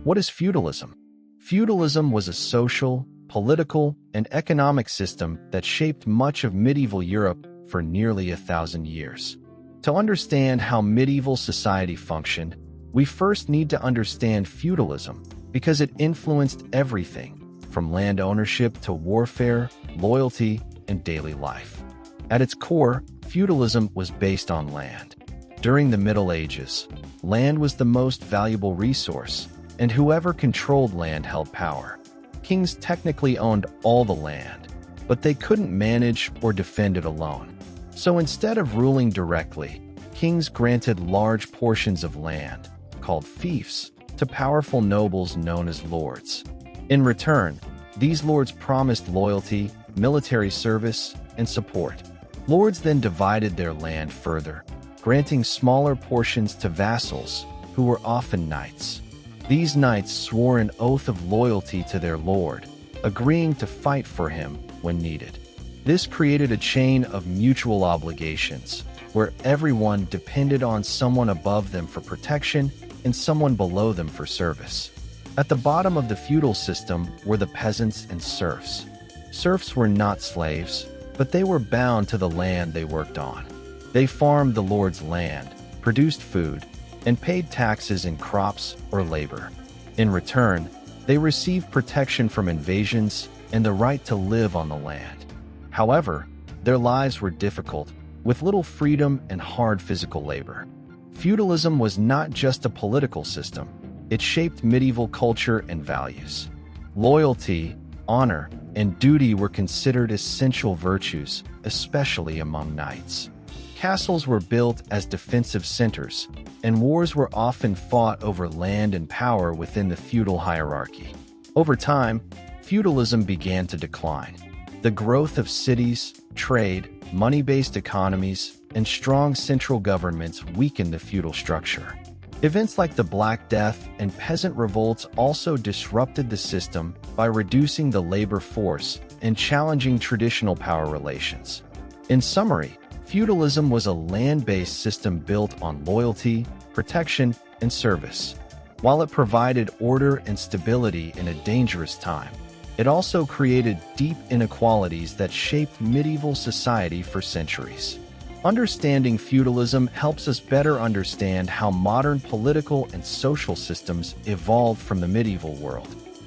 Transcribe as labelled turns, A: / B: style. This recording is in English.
A: What is feudalism? Feudalism was a social, political, and economic system that shaped much of medieval Europe for nearly 1,000 years. To understand how medieval society functioned, we first need to understand feudalism because it influenced everything from land ownership to warfare, loyalty, and daily life. At its core, feudalism was based on land. During the Middle Ages, land was the most valuable resource, and whoever controlled land held power. Kings technically owned all the land, but they couldn't manage or defend it alone. So instead of ruling directly, kings granted large portions of land, called fiefs, to powerful nobles known as lords. In return, these lords promised loyalty, military service, and support. Lords then divided their land further, granting smaller portions to vassals, who were often knights. These knights swore an oath of loyalty to their lord, agreeing to fight for him when needed. This created a chain of mutual obligations, where everyone depended on someone above them for protection and someone below them for service. At the bottom of the feudal system were the peasants and serfs. Serfs were not slaves, but they were bound to the land they worked on. They farmed the lord's land, produced food, and paid taxes in crops or labor. In return, they received protection from invasions and the right to live on the land. However, their lives were difficult, with little freedom and hard physical labor. Feudalism was not just a political system, it shaped medieval culture and values. Loyalty, honor, and duty were considered essential virtues, especially among knights. Castles were built as defensive centers, and wars were often fought over land and power within the feudal hierarchy. Over time, feudalism began to decline. The growth of cities, trade, money-based economies, and strong central governments weakened the feudal structure. Events like the Black Death and peasant revolts also disrupted the system by reducing the labor force and challenging traditional power relations. In summary, feudalism was a land-based system built on loyalty, protection, and service. While it provided order and stability in a dangerous time, it also created deep inequalities that shaped medieval society for centuries. Understanding feudalism helps us better understand how modern political and social systems evolved from the medieval world.